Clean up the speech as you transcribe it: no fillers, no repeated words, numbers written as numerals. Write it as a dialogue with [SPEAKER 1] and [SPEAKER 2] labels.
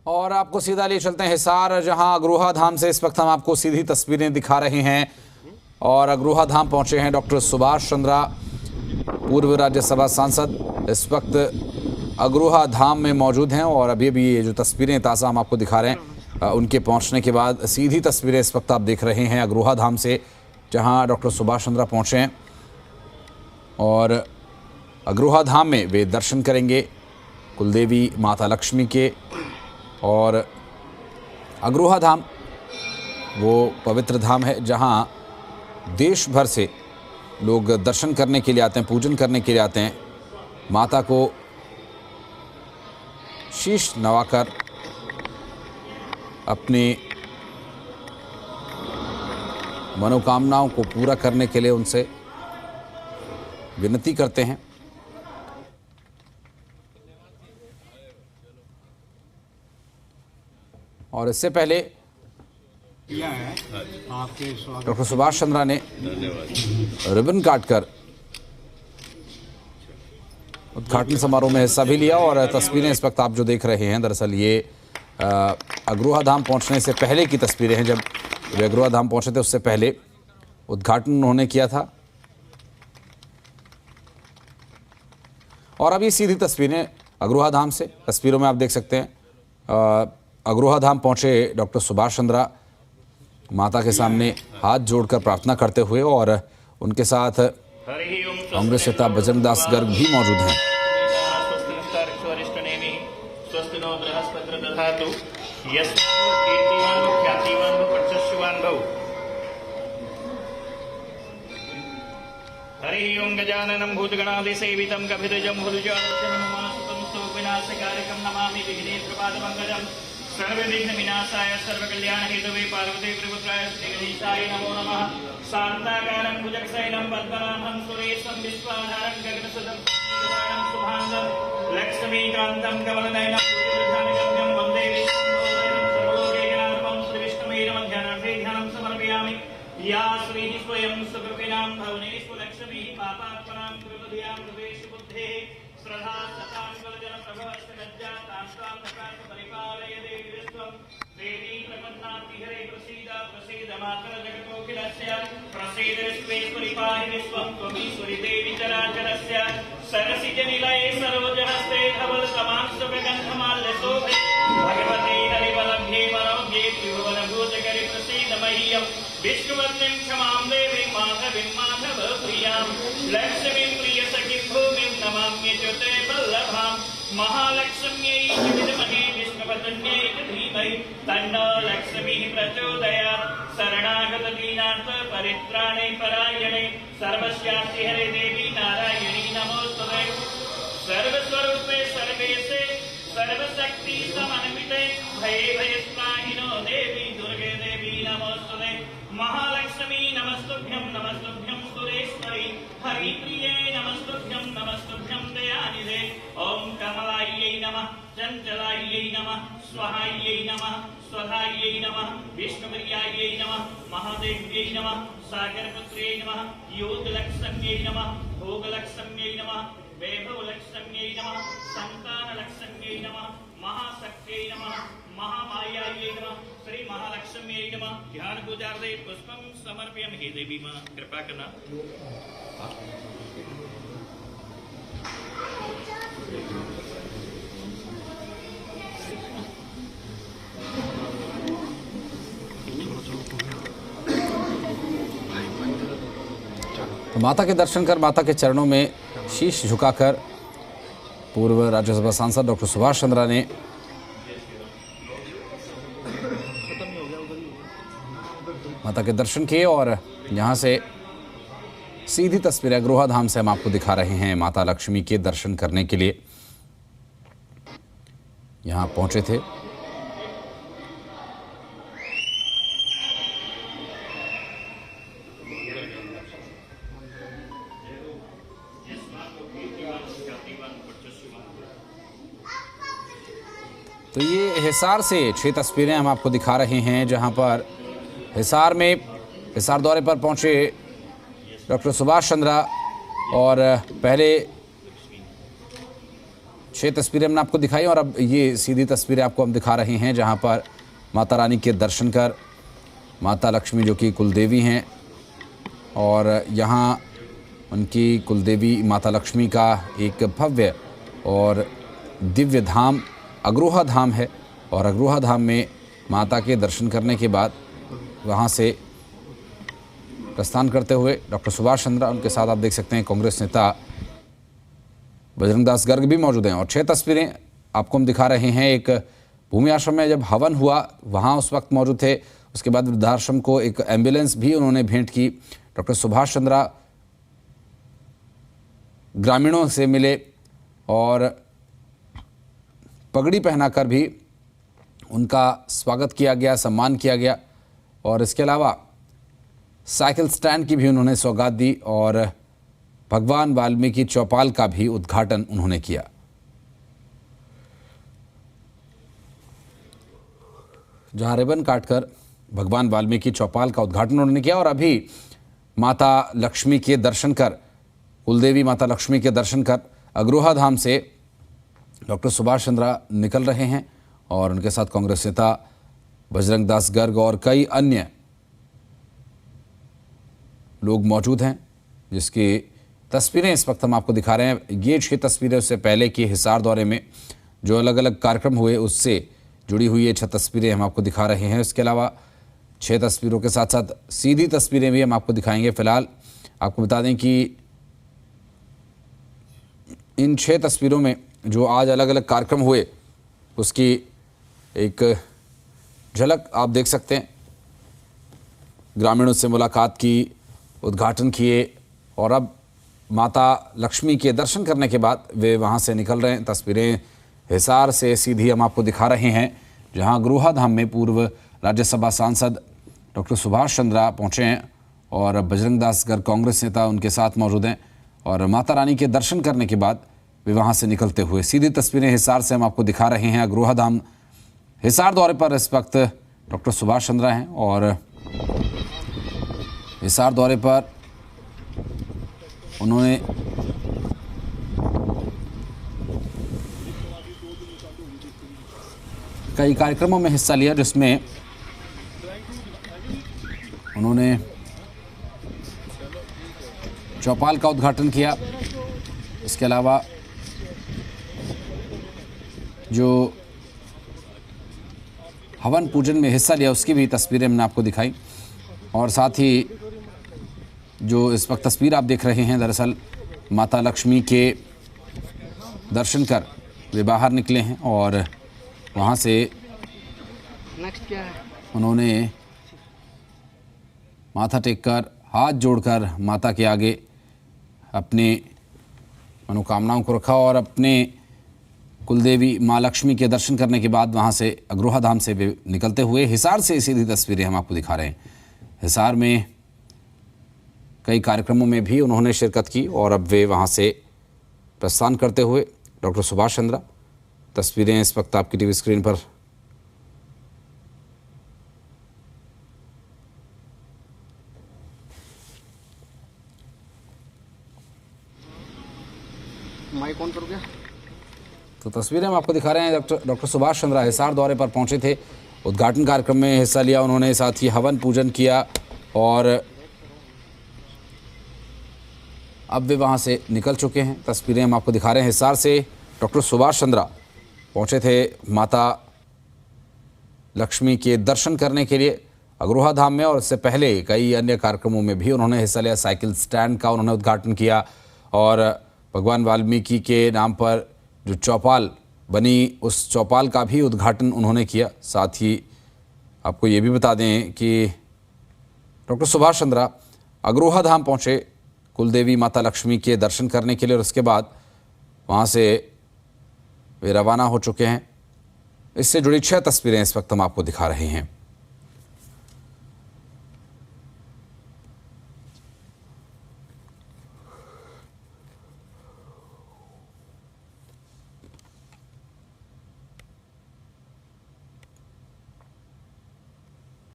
[SPEAKER 1] और आपको सीधा ले चलते हैं हिसार, जहां अग्रोहा धाम से इस वक्त हम आपको सीधी तस्वीरें दिखा रहे हैं। और अग्रोहा धाम पहुंचे हैं डॉक्टर सुभाष चंद्रा, पूर्व राज्यसभा सांसद, इस वक्त अग्रोहा धाम में मौजूद हैं। और अभी भी ये जो तस्वीरें ताज़ा हम आपको दिखा रहे हैं, उनके पहुंचने के बाद सीधी तस्वीरें इस वक्त आप देख रहे हैं अग्रोहा धाम से, जहां डॉक्टर सुभाष चंद्रा पहुंचे हैं। और अग्रोहा धाम में वे दर्शन करेंगे कुलदेवी माता लक्ष्मी के। और अग्रोहा धाम वो पवित्र धाम है जहां देश भर से लोग दर्शन करने के लिए आते हैं, पूजन करने के लिए आते हैं। माता को शीश नवाकर अपनी मनोकामनाओं को पूरा करने के लिए उनसे विनती करते हैं। और इससे पहले डॉक्टर सुभाष चंद्रा ने रिबन काटकर उद्घाटन समारोह में हिस्सा भी लिया। और तस्वीरें इस वक्त आप जो देख रहे हैं, दरअसल ये अग्रोहा धाम पहुंचने से पहले की तस्वीरें हैं। जब वे अग्रोहा धाम पहुंचे थे उससे पहले उद्घाटन उन्होंने किया था। और अभी सीधी तस्वीरें अग्रोहा धाम से, तस्वीरों में आप देख सकते हैं अग्रोहा धाम पहुंचे डॉक्टर सुभाष चंद्रा माता के सामने हाथ जोड़कर प्रार्थना करते हुए। और उनके साथ कांग्रेस नेता बजरंगदास गर्ग भी मौजूद हैं।
[SPEAKER 2] हरि ओम गजाननं भूतगणादिसेवितं कपिध्वजं विनाशकारकं नमामि विघ्नेश्वरपादपङ्कजं सर्वविघ्नविनाशाय सर्वकल्याणहेतवे पार्वती प्रपुत्राय श्रीगणेशाय नमो नमः। शान्ताकारं भुजगशयनं पद्मनाभं सुरेशं विश्वाधारं गगनसुतं शुभांगं लक्ष्मीकान्तं कमलनयनं पूज्यवृद्धानगम्यं वन्दे विष्णुं सर्वलोकैकनाथं श्रीविष्णुमेव ध्यानं समर्पयामि। या श्रीः स्वयं सुकृतिनां भवनेषु लक्ष्मीः पापात्मनां कृपधियां प्रवेशबुद्धेः श्रद्धा सतां कलजनप्रभवस्तनज्जातां तां नकात् परिपालय देवी विश्वं देवी प्रपन्नातिहरे प्रसीद प्रसीद मातर जगतोऽखिलस्य प्रसीद विश्वेश्वरि पाहि विश्वं त्वमीश्वरि देवी चराचरस्य सरसिजनिलये सरोजहस्ते धवल समांशुगन्धमाल्यशोभे भगवते हरिवलभ्ये मनोज्ञे त्रिभुवनभूतकरि प्रसीद मह्यं विष्णुवत्नीं क्षमां देवीं माधवीं माधवप्रियां लक्ष्मीं प्रियसखीं भूमिं नमाम्यच्युते वल्लभां महालक्ष्म्यै विद्महे विष्णुपत्न्यै धीमहि तन्नो लक्ष्मीः प्रचोदयात्। शरणागत दीनार्थ परित्राणे परायणे सर्वस्यास्ति हरे देवी नारायणी नमोस्तुते। सर्वस्वरूपे सर्वेशे सर्वशक्ति समन्विते भये भयस्त्राहिनो देवी दुर्गे देवी नमोस्तुते। महालक्ष्मी नमस्तुभ्यं सुरेश्वरी हरिप्रिये नमस्तुभ्यं दयानिधे। ओम कमलायै नमः, चंचलायै नमः, स्वाहायै नमः, स्वधायै नमः, विष्णुप्रियायै नमः, महादेव्यै नमः, सागरपुत्र्यै नमः, योगलक्ष्म्यै नमः, भोगलक्ष्म्यै नमः, वैभवलक्ष्म्यै नमः, संतानलक्ष्म्यै नमः, महाशक्त्यै नमः, महामायायै नमः, श्री महालक्ष्म्यै नमः। ध्यान पूजार्थे पुष्पं समर्पयामि। हे देवी मां कृपा करना।
[SPEAKER 1] माता के दर्शन कर माता के चरणों में शीश झुकाकर पूर्व राज्यसभा सांसद डॉक्टर सुभाष चंद्रा ने माता के दर्शन किए। और यहाँ से सीधी तस्वीरें अग्रोहा धाम से हम आपको दिखा रहे हैं। माता लक्ष्मी के दर्शन करने के लिए यहाँ पहुंचे थे। तो ये हिसार से 6 तस्वीरें हम आपको दिखा रहे हैं, जहां पर हिसार दौरे पर पहुंचे डॉक्टर सुभाष चंद्रा। और पहले 6 तस्वीरें हमने आपको दिखाई और अब ये सीधी तस्वीरें आपको हम दिखा रहे हैं जहां पर माता रानी के दर्शन कर माता लक्ष्मी जो कि कुलदेवी हैं और यहाँ उनकी कुलदेवी माता लक्ष्मी का एक भव्य और दिव्य धाम अग्रोहा धाम है और अग्रोहा धाम में माता के दर्शन करने के बाद वहाँ से प्रस्थान करते हुए डॉक्टर सुभाष चंद्रा, उनके साथ आप देख सकते हैं कांग्रेस नेता बजरंग दास गर्ग भी मौजूद हैं। और 6 तस्वीरें आपको हम दिखा रहे हैं। एक भूमि आश्रम में जब हवन हुआ वहाँ उस वक्त मौजूद थे। उसके बाद वृद्धाश्रम को एक एम्बुलेंस भी उन्होंने भेंट की। डॉक्टर सुभाष चंद्रा ग्रामीणों से मिले और पगड़ी पहनाकर भी उनका स्वागत किया गया, सम्मान किया गया और इसके अलावा साइकिल स्टैंड की भी उन्होंने सौगात दी और भगवान वाल्मीकि चौपाल का भी उद्घाटन उन्होंने किया। जहां रिबन काटकर भगवान वाल्मीकि चौपाल का उद्घाटन उन्होंने किया और अभी माता लक्ष्मी के दर्शन कर, कुलदेवी माता लक्ष्मी के दर्शन कर अग्रोहा धाम से डॉक्टर सुभाष चंद्रा निकल रहे हैं और उनके साथ कांग्रेस नेता बजरंग दास गर्ग और कई अन्य लोग मौजूद हैं, जिसकी तस्वीरें इस वक्त हम आपको दिखा रहे हैं। ये 6 तस्वीरें उससे पहले की हिसार दौरे में जो अलग अलग कार्यक्रम हुए उससे जुड़ी हुई ये 6 तस्वीरें हम आपको दिखा रहे हैं। इसके अलावा 6 तस्वीरों के साथ साथ सीधी तस्वीरें भी हम आपको दिखाएंगे। फिलहाल आपको बता दें कि इन 6 तस्वीरों में जो आज अलग अलग कार्यक्रम हुए उसकी एक झलक आप देख सकते हैं। ग्रामीणों से मुलाकात की, उद्घाटन किए और अब माता लक्ष्मी के दर्शन करने के बाद वे वहां से निकल रहे हैं। तस्वीरें हिसार से सीधी हम आपको दिखा रहे हैं जहां अग्रोहा धाम में पूर्व राज्यसभा सांसद डॉक्टर सुभाष चंद्रा पहुंचे हैं और बजरंग दास गर्ग कांग्रेस नेता उनके साथ मौजूद हैं और माता रानी के दर्शन करने के बाद वे वहां से निकलते हुए सीधी तस्वीरें हिसार से हम आपको दिखा रहे हैं। अग्रोहा धाम हिसार दौरे पर इस वक्त डॉक्टर सुभाष चंद्रा हैं और हिसार दौरे पर उन्होंने कई कार्यक्रमों में हिस्सा लिया जिसमें उन्होंने चौपाल का उद्घाटन किया। इसके अलावा जो हवन पूजन में हिस्सा लिया उसकी भी तस्वीरें हमने आपको दिखाई और साथ ही जो इस वक्त तस्वीर आप देख रहे हैं दरअसल माता लक्ष्मी के दर्शन कर वे बाहर निकले हैं और वहाँ से उन्होंने माथा टेककर हाथ जोड़कर माता के आगे अपने मनोकामनाओं को रखा और अपने कुलदेवी माँ लक्ष्मी के दर्शन करने के बाद वहाँ से अग्रोहा धाम से वे निकलते हुए हिसार से सीधी तस्वीरें हम आपको दिखा रहे हैं। हिसार में कई कार्यक्रमों में भी उन्होंने शिरकत की और अब वे वहाँ से प्रस्थान करते हुए डॉक्टर सुभाष चंद्रा, तस्वीरें इस वक्त आपकी टीवी स्क्रीन पर
[SPEAKER 3] माइक ऑन कर गया।
[SPEAKER 1] तो तस्वीरें हम आपको दिखा रहे हैं। डॉक्टर सुभाष चंद्रा हिसार दौरे पर पहुंचे थे, उद्घाटन कार्यक्रम में हिस्सा लिया उन्होंने, साथ ही हवन पूजन किया और अब वे वहां से निकल चुके हैं। तस्वीरें हम आपको दिखा रहे हैं। हिसार से डॉक्टर सुभाष चंद्रा पहुंचे थे माता लक्ष्मी के दर्शन करने के लिए अग्रोहा धाम में और इससे पहले कई अन्य कार्यक्रमों में भी उन्होंने हिस्सा लिया। साइकिल स्टैंड का उन्होंने उद्घाटन किया और भगवान वाल्मीकि के नाम पर जो चौपाल बनी उस चौपाल का भी उद्घाटन उन्होंने किया। साथ ही आपको ये भी बता दें कि डॉक्टर सुभाष चंद्रा अग्रोहा धाम पहुंचे कुलदेवी माता लक्ष्मी के दर्शन करने के लिए और उसके बाद वहां से वे रवाना हो चुके हैं। इससे जुड़ी 6 तस्वीरें इस वक्त हम आपको दिखा रहे हैं।